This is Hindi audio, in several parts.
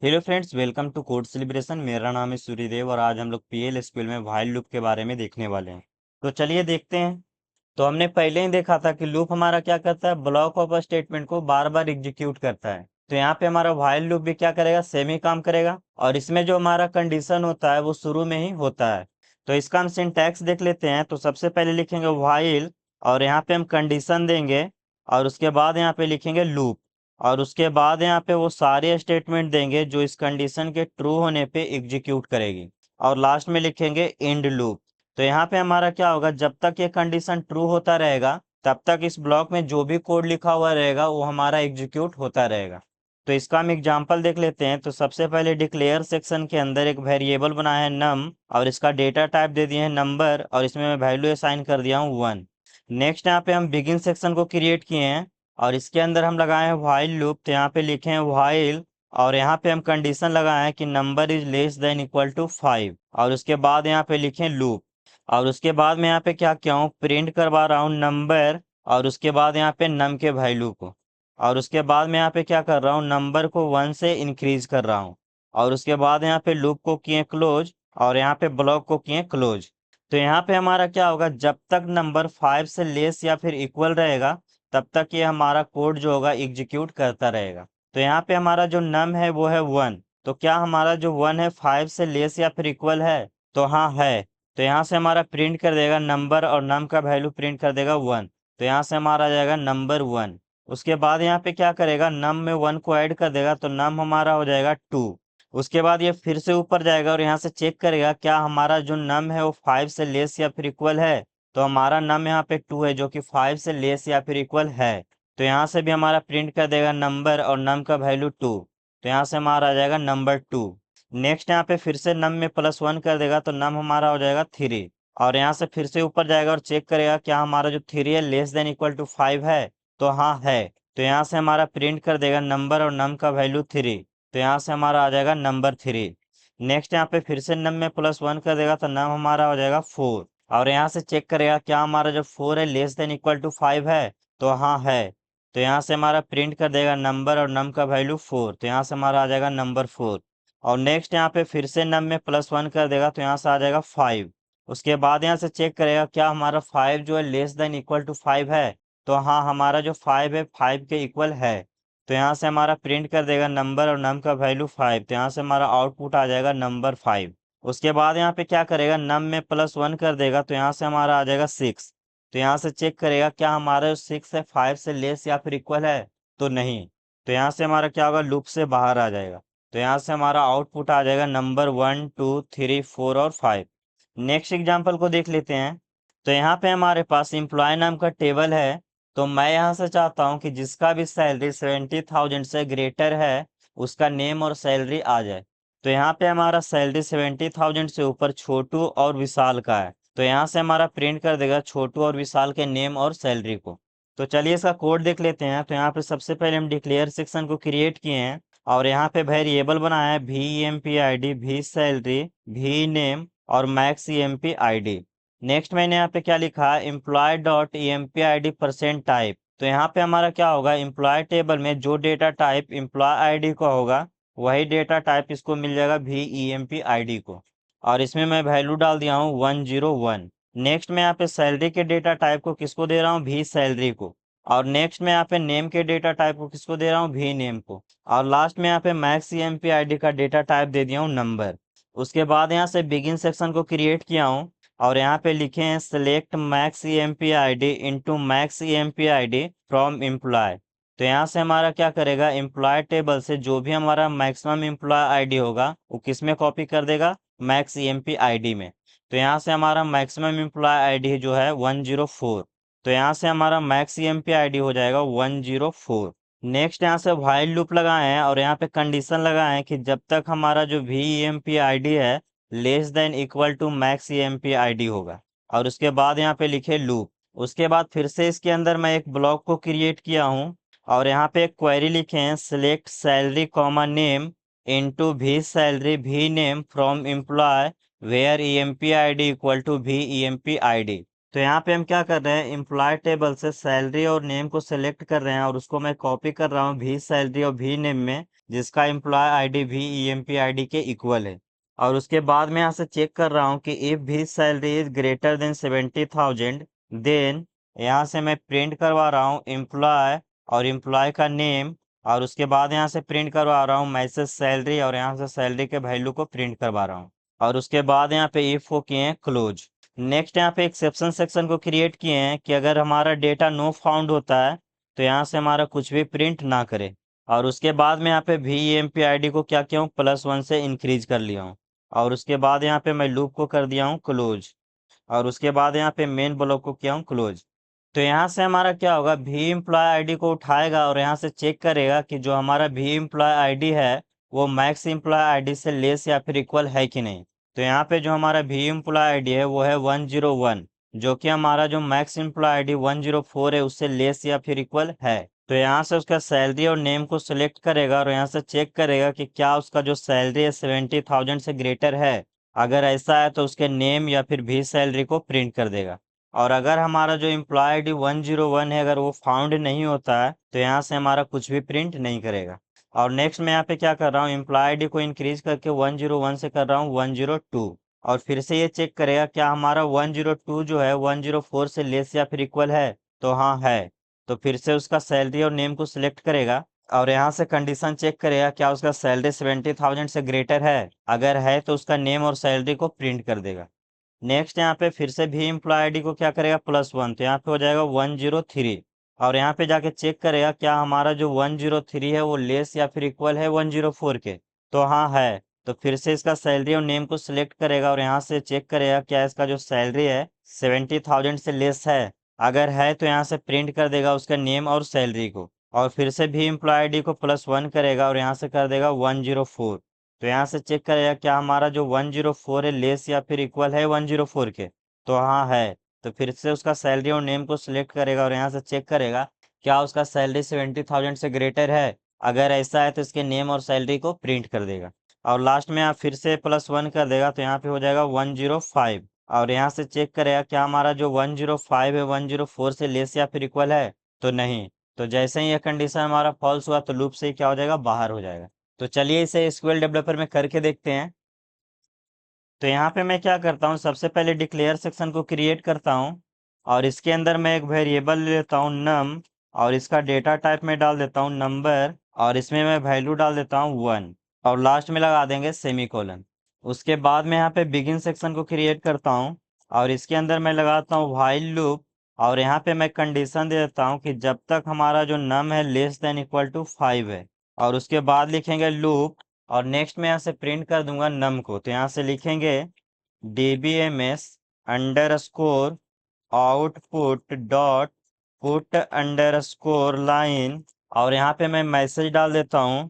Hello friends, welcome to code celebration. मेरा नाम है सूर्यदेव और आज हम लोग पीएल एसक्यूएल में व्हाइल लूप के बारे में देखने वाले हैं। तो चलिए देखते हैं। तो हमने पहले ही देखा था कि लूप हमारा क्या करता है, ब्लॉक ऑफ स्टेटमेंट को बार बार एग्जीक्यूट करता है। तो यहाँ पे हमारा व्हाइल लूप भी क्या करेगा, सेम ही काम करेगा। और इसमें जो हमारा कंडीशन होता है वो शुरू में ही होता है। तो इसका हम सिंटैक्स देख लेते हैं। तो सबसे पहले लिखेंगे व्हाइल और यहाँ पे हम कंडीशन देंगे और उसके बाद यहाँ पे लिखेंगे लूप और उसके बाद यहाँ पे वो सारे स्टेटमेंट देंगे जो इस कंडीशन के ट्रू होने पे एग्जीक्यूट करेगी। और लास्ट में लिखेंगे एंड लूप। तो यहाँ पे हमारा क्या होगा, जब तक ये कंडीशन ट्रू होता रहेगा तब तक इस ब्लॉक में जो भी कोड लिखा हुआ रहेगा वो हमारा एग्जीक्यूट होता रहेगा। तो इसका हम एग्जांपल देख लेते हैं। तो सबसे पहले डिक्लेयर सेक्शन के अंदर एक वेरिएबल बनाया है नम और इसका डेटा टाइप दे दिए हैं नंबर और इसमें मैं वैल्यू असाइन कर दिया हूँ 1। नेक्स्ट यहाँ पे हम बिगिन सेक्शन को क्रिएट किए हैं और इसके अंदर हम लगाए हैं व्हाइल लूप। तो यहाँ पे लिखे हैं व्हाइल और यहाँ पे हम कंडीशन लगाए हैं कि number is less than equal to 5 और उसके बाद यहाँ पे लिखें लूप। और उसके बाद मैं यहाँ पे क्या किया हूँ, प्रिंट करवा रहा हूँ नंबर और उसके बाद यहाँ पे नम के वैल्यू को। और उसके बाद मैं यहाँ पे क्या कर रहा हूँ, नंबर को 1 से इंक्रीज कर रहा हूँ। और उसके बाद यहाँ पे लूप को किए क्लोज और यहाँ पे ब्लॉक को किए क्लोज। तो यहाँ पे हमारा क्या होगा, जब तक नंबर 5 से लेस या फिर इक्वल रहेगा तब तक ये हमारा कोड जो होगा एग्जीक्यूट करता रहेगा। तो यहाँ पे हमारा जो नम है वो है 1। तो क्या हमारा जो 1 है 5 से लेस या फिर इक्वल है? तो हाँ है। तो यहाँ से हमारा प्रिंट कर देगा नंबर और नम का वैल्यू प्रिंट कर देगा 1। तो यहाँ से हमारा आ जाएगा नंबर 1। उसके बाद यहाँ पे क्या करेगा, नम में 1 को ऐड कर देगा तो नम हमारा हो जाएगा 2। उसके बाद ये फिर से ऊपर जाएगा और यहाँ से चेक करेगा क्या हमारा जो नम है वो 5 से लेस या फिर इक्वल है। तो हमारा नम यहाँ पे 2 है जो कि 5 से लेस या फिर इक्वल है। तो यहाँ से भी हमारा प्रिंट कर देगा नंबर और नम का वैल्यू 2। तो यहाँ से हमारा आ जाएगा नंबर 2। नेक्स्ट यहाँ पे फिर से नम में +1 कर देगा तो नम हमारा हो जाएगा 3। और यहाँ से फिर से ऊपर जाएगा और चेक करेगा क्या हमारा जो 3 है लेस देन इक्वल टू 5 है। तो हाँ है। तो यहाँ से हमारा प्रिंट कर देगा नंबर और नम का वैल्यू 3। तो यहाँ से हमारा आ जाएगा नंबर 3। नेक्स्ट यहाँ पे फिर से नम में +1 कर देगा तो नम हमारा हो जाएगा 4। और यहाँ से चेक करेगा क्या हमारा जो 4 है लेस देन इक्वल टू 5 है। तो हाँ है। तो यहाँ से हमारा प्रिंट कर देगा नंबर और नम का वैल्यू 4। तो यहाँ से हमारा आ जाएगा नंबर 4। और नेक्स्ट यहाँ पे फिर से नम में +1 कर देगा तो यहाँ से आ जाएगा 5। उसके बाद यहाँ से चेक करेगा क्या हमारा 5 जो है लेस देन इक्वल टू 5 है। तो हाँ हमारा जो 5 है 5 के इक्वल है। तो यहाँ से हमारा प्रिंट कर देगा नंबर और नम का वैल्यू 5। तो यहाँ से हमारा आउटपुट आ जाएगा नंबर 5। उसके बाद यहाँ पे क्या करेगा, नम में +1 कर देगा तो यहाँ से हमारा आ जाएगा 6। तो यहाँ से चेक करेगा क्या हमारा जो 6 है 5 से लेस या फिर इक्वल है। तो नहीं। तो यहाँ से हमारा क्या होगा, लूप से बाहर आ जाएगा। तो यहाँ से हमारा आउटपुट आ जाएगा नंबर 1 2 3 4 और 5। नेक्स्ट एग्जाम्पल को देख लेते हैं। तो यहाँ पे हमारे पास एम्प्लॉय नाम का टेबल है। तो मैं यहाँ से चाहता हूँ कि जिसका भी सैलरी 70,000 से ग्रेटर है उसका नेम और सैलरी आ जाए। तो यहाँ पे हमारा सैलरी 70,000 से ऊपर छोटू और विशाल का है। तो यहाँ से हमारा प्रिंट कर देगा छोटू और विशाल के नेम और सैलरी को। तो चलिए इसका कोड देख लेते हैं। तो यहाँ पे सबसे पहले हम डिक्लेयर सेक्शन को क्रिएट किए हैं और यहाँ पे वेरिएबल बनाया है VEMP-ID, भी सैलरी, भी नेम और मैक्स EMP-ID। नेक्स्ट मैंने यहाँ पे क्या लिखा है, एम्प्लॉय डॉट EMP-ID % टाइप। तो यहाँ पे हमारा क्या होगा, एम्प्लॉय टेबल में जो डेटा टाइप एम्प्लॉय आईडी का होगा वही डेटा टाइप इसको मिल जाएगा VEMP-ID को। और इसमें मैं वैल्यू डाल दिया हूँ 101। नेक्स्ट में यहाँ पे सैलरी के डेटा टाइप को किसको दे रहा हूँ, भी सैलरी को। और नेक्स्ट में यहाँ पे नेम के डेटा टाइप को किसको दे रहा हूँ, भी नेम को। और लास्ट में यहाँ पे मैक्स EMP-ID का डेटा टाइप दे दिया हूँ नंबर। उसके बाद यहाँ से बिगिन सेक्शन को क्रिएट किया हूँ और यहाँ पे लिखे हैं select max EMP-ID into max EMP-ID from employ. तो यहाँ से हमारा क्या करेगा, एम्प्लॉय टेबल से जो भी हमारा मैक्सिमम एम्प्लॉय आईडी होगा वो किस में कॉपी कर देगा, मैक्स EMP-ID में। तो यहाँ से हमारा मैक्सिमम एम्प्लॉय आईडी जो है 104। तो यहाँ से हमारा मैक्स EMP-ID हो जाएगा 104। नेक्स्ट यहाँ से व्हाइल लूप लगाए हैं और यहाँ पे कंडीशन लगाए हैं कि जब तक हमारा जो VEMP-ID है less than equal to max EMP-ID होगा। और उसके बाद यहाँ पे लिखे लूप। उसके बाद फिर से इसके अंदर मैं एक ब्लॉक को क्रिएट किया हूँ और यहाँ पे एक क्वेरी लिखे हैं select salary comma name into v salary v name from employee where EMP-ID equal to VEMP-ID। तो यहाँ पे हम क्या कर रहे हैं, एम्प्लॉय टेबल से सैलरी और नेम को सेलेक्ट कर रहे हैं और उसको मैं कॉपी कर रहा हूँ भी सैलरी और भी नेम में। जिसका एम्प्लॉय आईडी भी ईएमपी आईडी के इक्वल है। और उसके बाद मैं यहाँ से चेक कर रहा हूँ कि if v salary is greater than 70,000, then यहाँ से मैं प्रिंट करवा रहा हूँ एम्प्लॉय और एम्प्लॉय का नेम, और उसके बाद यहाँ से प्रिंट करवा रहा हूँ मैसेज सैलरी, और यहाँ से सैलरी के वैल्यू को प्रिंट करवा रहा हूँ। और उसके बाद यहाँ पे इफ को किए हैं क्लोज। नेक्स्ट यहाँ पे एक्सेप्शन सेक्शन को क्रिएट किए हैं कि अगर हमारा डेटा नो फाउंड होता है तो यहाँ से हमारा कुछ भी प्रिंट ना करे। और उसके बाद में यहाँ पे भी एम पी आई डी को क्या किया हूँ, +1 से इंक्रीज कर लिया हूँ। और उसके बाद यहाँ पे मैं लूप को कर दिया हूँ क्लोज। और उसके बाद यहाँ पे मेन ब्लॉक को किया हूँ क्लोज। तो यहाँ से हमारा क्या होगा, भी एम्प्लॉय आईडी को उठाएगा और यहाँ से चेक करेगा कि जो हमारा भी एम्प्लॉय आईडी है वो मैक्स एम्प्लॉय आईडी से लेस या फिर इक्वल है कि नहीं। तो यहाँ पे जो हमारा भी एम्प्लॉय आईडी है वो है 101, जो कि हमारा जो मैक्स एम्प्लॉय आईडी 104 है उससे लेस या फिर इक्वल है। तो यहाँ से उसका सैलरी और नेम को सिलेक्ट करेगा और यहाँ से चेक करेगा कि क्या उसका जो सैलरी है 70,000 से ग्रेटर है। अगर ऐसा है तो उसके नेम या फिर भी सैलरी को प्रिंट कर देगा। और अगर हमारा जो एम्प्लॉय आईडी 101 है अगर वो फाउंड नहीं होता है तो यहाँ से हमारा कुछ भी प्रिंट नहीं करेगा। और नेक्स्ट मैं यहाँ पे क्या कर रहा हूँ, एम्प्लॉय आईडी को इंक्रीज करके 101 से कर रहा हूँ 102। और फिर से ये चेक करेगा क्या हमारा 102 जो है 104 से लेस या फिर इक्वल है। तो हाँ है। तो फिर से उसका सैलरी और नेम को सिलेक्ट करेगा और यहाँ से कंडीशन चेक करेगा क्या उसका सैलरी 70,000 से ग्रेटर है। अगर है तो उसका नेम और सैलरी को प्रिंट कर देगा। नेक्स्ट यहाँ पे फिर से भी एम्प्लॉय आईडी को क्या करेगा, +1, तो यहाँ पे हो जाएगा 103। और यहाँ पे जाके चेक करेगा क्या हमारा जो 103 है वो लेस या फिर इक्वल है 104 के। तो हाँ है। तो फिर से इसका सैलरी और नेम को सिलेक्ट करेगा और यहाँ से चेक करेगा क्या इसका जो सैलरी है 70,000 से लेस है। अगर है तो यहाँ से प्रिंट कर देगा उसका नेम और सैलरी को। और फिर से भी एम्प्लॉय आईडी को +1 करेगा और यहाँ से कर देगा 104। तो यहाँ से चेक करेगा क्या हमारा जो 104 है लेस या फिर इक्वल है 104 के। तो हाँ है। तो फिर से उसका सैलरी और नेम को सिलेक्ट करेगा और यहाँ से चेक करेगा क्या उसका सैलरी 70,000 से ग्रेटर है। अगर ऐसा है तो इसके नेम और सैलरी को प्रिंट कर देगा। और लास्ट में आप फिर से +1 कर देगा तो यहाँ पे हो जाएगा 105। और यहाँ से चेक करेगा क्या हमारा जो 105 है 104 से लेस या फिर इक्वल है। तो नहीं। तो जैसे ही यह कंडीशन हमारा फॉल्स हुआ तो लूप से क्या हो जाएगा, बाहर हो जाएगा। तो चलिए इसे एसक्यूएल डेवलपर में करके देखते हैं। तो यहाँ पे मैं क्या करता हूँ, सबसे पहले डिक्लेयर सेक्शन को क्रिएट करता हूँ और इसके अंदर मैं एक वेरिएबल ले लेता हूँ नम, और इसका डेटा टाइप में डाल देता हूँ नंबर, और इसमें मैं वैल्यू डाल देता हूँ 1, और लास्ट में लगा देंगे सेमीकोलन। उसके बाद मैं यहाँ पे बिगिन सेक्शन को क्रिएट करता हूँ और इसके अंदर मैं लगाता हूँ व्हाइल लूप, और यहाँ पे मैं कंडीशन दे देता हूँ कि जब तक हमारा जो नम है लेस देन इक्वल टू 5 है। और उसके बाद लिखेंगे लूप, और नेक्स्ट में यहाँ से प्रिंट कर दूंगा नम को। तो यहाँ से लिखेंगे dbms underscore output dot put underscore line, और यहाँ पे मैं मैसेज डाल देता हूँ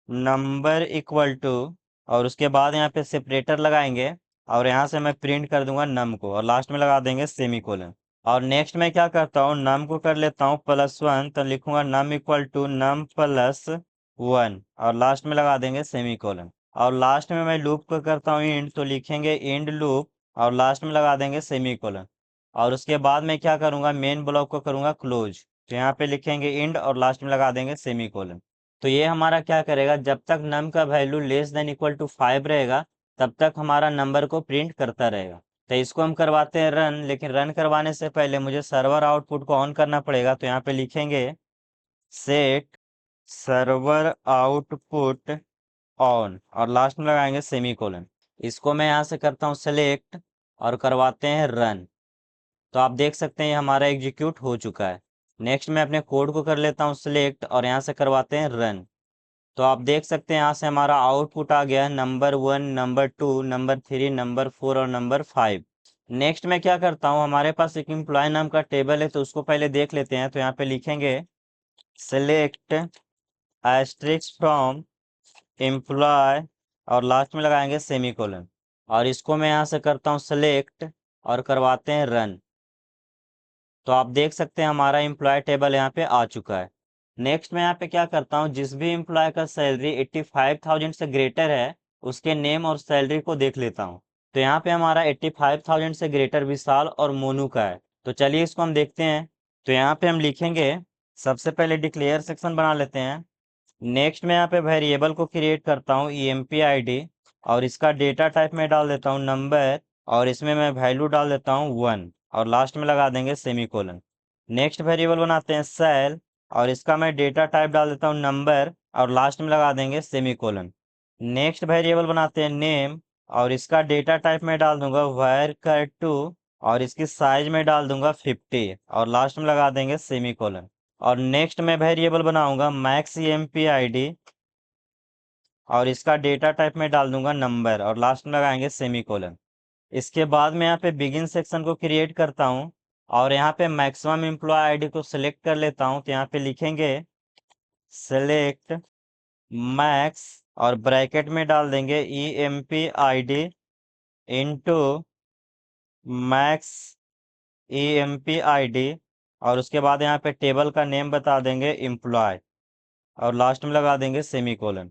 नंबर इक्वल टू, और उसके बाद यहाँ पे सेपरेटर लगाएंगे और यहाँ से मैं प्रिंट कर दूंगा नम को, और लास्ट में लगा देंगे सेमीकोलन। और नेक्स्ट में क्या करता हूँ, नम को कर लेता हूँ +1, तो लिखूंगा नम इक्वल टू नम +1, और लास्ट में लगा देंगे सेमीकोलन। और लास्ट में मैं लूप को करता हूँ इंड, तो लिखेंगे इंड लूप और लास्ट में लगा देंगे सेमीकोलन। और उसके बाद मैं क्या करूँगा, मेन ब्लॉक को करूँगा क्लोज, तो यहाँ पे लिखेंगे इंड और लास्ट में लगा देंगे सेमीकोलन। तो ये हमारा क्या करेगा, जब तक नम का value less than equal to 5 रहेगा तब तक हमारा नंबर को प्रिंट करता रहेगा। तो इसको हम करवाते हैं रन, लेकिन रन करवाने से पहले मुझे सर्वर आउटपुट को ऑन करना पड़ेगा। तो यहाँ पे लिखेंगे सेट सर्वर आउटपुट ऑन और लास्ट में लगाएंगे सेमीकोलन। इसको मैं यहाँ से करता हूँ सेलेक्ट और करवाते हैं रन। तो आप देख सकते हैं हमारा एग्जीक्यूट हो चुका है। नेक्स्ट मैं अपने कोड को कर लेता हूँ सिलेक्ट और यहाँ से करवाते हैं रन। तो आप देख सकते हैं यहाँ से हमारा आउटपुट आ गया है नंबर 1, नंबर 2, नंबर 3, नंबर 4 और नंबर 5। नेक्स्ट मैं क्या करता हूँ, हमारे पास एक एम्प्लॉय नाम का टेबल है तो उसको पहले देख लेते हैं। तो यहाँ पे लिखेंगे सेलेक्ट एस्ट्रिक्स फ्रॉम एम्प्लॉय और लास्ट में लगाएंगे सेमीकोलन। और इसको मैं यहाँ से करता हूँ सेलेक्ट और करवाते हैं रन। तो आप देख सकते हैं हमारा एम्प्लॉय टेबल यहाँ पे आ चुका है। नेक्स्ट मैं यहाँ पे क्या करता हूँ, जिस भी एम्प्लॉय का सैलरी 85,000 से ग्रेटर है उसके नेम और सैलरी को देख लेता हूँ। तो यहाँ पे हमारा 85,000 से ग्रेटर विशाल और मोनू का है। तो चलिए इसको हम देखते हैं। तो यहाँ पे हम लिखेंगे, सबसे पहले डिक्लेयर सेक्शन बना लेते हैं नेक्स्ट मैं यहाँ पे वेरिएबल को क्रिएट करता हूँ emp id, और इसका डेटा टाइप में डाल देता हूँ नंबर, और इसमें मैं वैल्यू डाल देता हूँ 1, और लास्ट में लगा देंगे सेमीकोलन। नेक्स्ट वेरिएबल बनाते हैं सेल, और इसका मैं डेटा टाइप डाल देता हूँ नंबर, और लास्ट में लगा देंगे सेमीकोलन। नेक्स्ट वेरिएबल बनाते हैं नेम, और इसका डेटा टाइप में डाल दूंगा var2, और इसकी साइज में डाल दूंगा 50, और लास्ट में लगा देंगे सेमीकोलन। और नेक्स्ट मैं वेरिएबल बनाऊंगा मैक्स emp id, और इसका डेटा टाइप में डाल दूंगा नंबर, और लास्ट में लगाएंगे सेमीकोलन। इसके बाद मैं यहाँ पे बिगिन सेक्शन को क्रिएट करता हूँ, और यहाँ पे मैक्सिमम एम्प्लॉय आईडी को सिलेक्ट कर लेता हूँ। तो यहाँ पे लिखेंगे सेलेक्ट मैक्स, और ब्रैकेट में डाल देंगे emp id into max emp id, और उसके बाद यहाँ पे टेबल का नेम बता देंगे एम्प्लॉय, और लास्ट में लगा देंगे सेमीकोलन।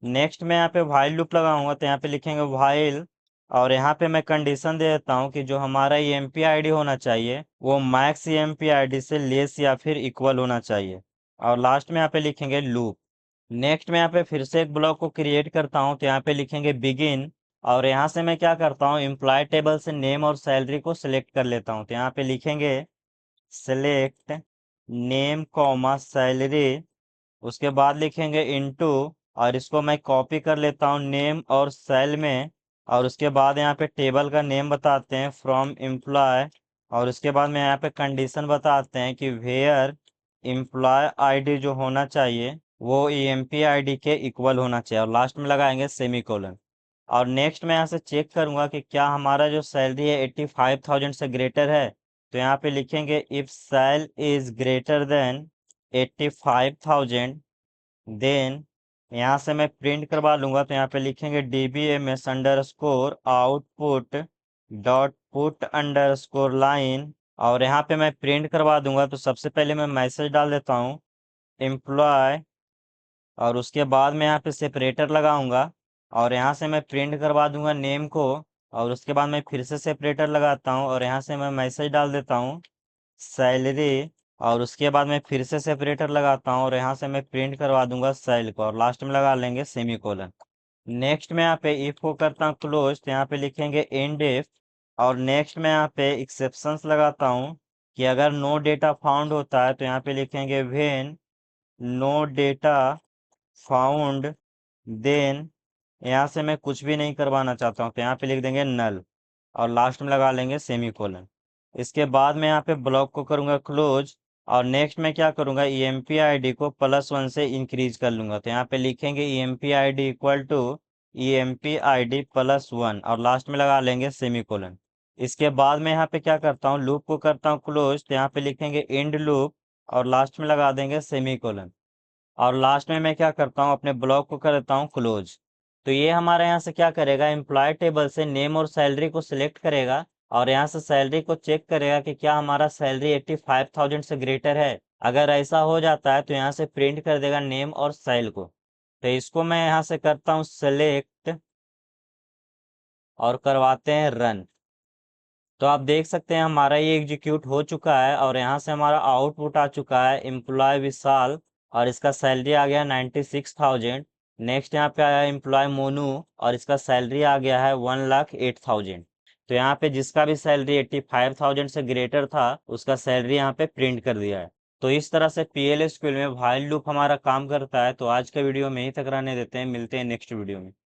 नेक्स्ट मैं यहाँ पे व्हाइल लूप लगाऊंगा, तो यहाँ पे लिखेंगे व्हाइल, और यहाँ पे मैं कंडीशन दे देता हूँ कि जो हमारा emp id होना चाहिए वो मैक्स emp id से लेस या फिर इक्वल होना चाहिए, और लास्ट में यहाँ पे लिखेंगे लूप। नेक्स्ट मैं यहाँ पे फिर से एक ब्लॉक को क्रिएट करता हूँ, तो यहाँ पे लिखेंगे बिगिन, और यहाँ से मैं क्या करता हूँ एम्प्लॉय टेबल से नेम और सैलरी को सिलेक्ट कर लेता हूँ। तो यहाँ पे लिखेंगे सिलेक्ट नेम कॉमा सैलरी, उसके बाद लिखेंगे इनटू, और इसको मैं कॉपी कर लेता हूँ नेम और सेल में, और उसके बाद यहाँ पे टेबल का नेम बताते हैं फ्रॉम एम्प्लॉय, और उसके बाद में यहाँ पे कंडीशन बताते हैं कि वेयर एम्प्लॉय आईडी जो होना चाहिए वो emp id के इक्वल होना चाहिए, और लास्ट में लगाएंगे सेमीकोलन। और नेक्स्ट मैं यहाँ से चेक करूंगा कि क्या हमारा जो सैलरी है 85,000 से ग्रेटर है। तो यहाँ पे लिखेंगे if sal is greater than 85,000, then यहाँ से मैं प्रिंट करवा लूंगा। तो यहाँ पे लिखेंगे dbms underscore output dot put underscore line, और यहाँ पे मैं प्रिंट करवा दूंगा। तो सबसे पहले मैं मैसेज डाल देता हूँ एम्प्लॉय, और उसके बाद मैं यहाँ पे सेपरेटर लगाऊंगा, और यहाँ से मैं प्रिंट करवा दूंगा नेम को, और उसके बाद मैं फिर से सेपरेटर लगाता हूँ, और यहाँ से मैं मैसेज डाल देता हूँ सैलरी, और उसके बाद मैं फिर से सेपरेटर लगाता हूँ, और यहाँ से मैं प्रिंट करवा दूंगा सेल को, और लास्ट में लगा लेंगे सेमीकोलन। नेक्स्ट में यहाँ पे इफ को करता हूँ क्लोज, तो यहाँ पे लिखेंगे एंड इफ, और नेक्स्ट में यहाँ पे एक्सेप्शंस लगाता हूँ कि अगर नो डेटा फाउंड होता है तो यहाँ पे लिखेंगे when no data found, then यहाँ से मैं कुछ भी नहीं करवाना चाहता हूँ तो यहाँ पे लिख देंगे नल, और लास्ट में लगा लेंगे सेमीकोलन। इसके बाद मैं यहाँ पे ब्लॉक को करूँगा क्लोज, और नेक्स्ट मैं क्या करूँगा emp id को +1 से इंक्रीज कर लूँगा। तो यहाँ पे लिखेंगे emp id equal to emp id +1, और लास्ट में लगा लेंगे सेमीकोलन। इसके बाद मैं यहाँ पे क्या करता हूँ लूप को करता हूँ क्लोज, तो यहाँ पे लिखेंगे एंड लूप, और लास्ट में लगा देंगे सेमीकोलन। और लास्ट में मैं क्या करता हूँ अपने ब्लॉक को कर देता हूँ क्लोज। तो ये हमारे यहाँ से क्या करेगा एम्प्लॉय टेबल से नेम और सैलरी को सिलेक्ट करेगा, और यहाँ से सैलरी को चेक करेगा कि क्या हमारा सैलरी 85,000 से ग्रेटर है। अगर ऐसा हो जाता है तो यहाँ से प्रिंट कर देगा नेम और सैल को। तो इसको मैं यहाँ से करता हूँ सेलेक्ट, और करवाते हैं रन। तो आप देख सकते हैं हमारा ये एग्जीक्यूट हो चुका है, और यहाँ से हमारा आउटपुट आ चुका है एम्प्लॉय विशाल, और इसका सैलरी आ गया 96,000। नेक्स्ट यहाँ पे आया एम्प्लॉय मोनू, और इसका सैलरी आ गया है 1,08,000। तो यहाँ पे जिसका भी सैलरी 85,000 से ग्रेटर था उसका सैलरी यहाँ पे प्रिंट कर दिया है। तो इस तरह से PL SQL में व्हाइल लूप हमारा काम करता है। तो आज का वीडियो में यहीं तक रहने देते हैं, मिलते हैं नेक्स्ट वीडियो में।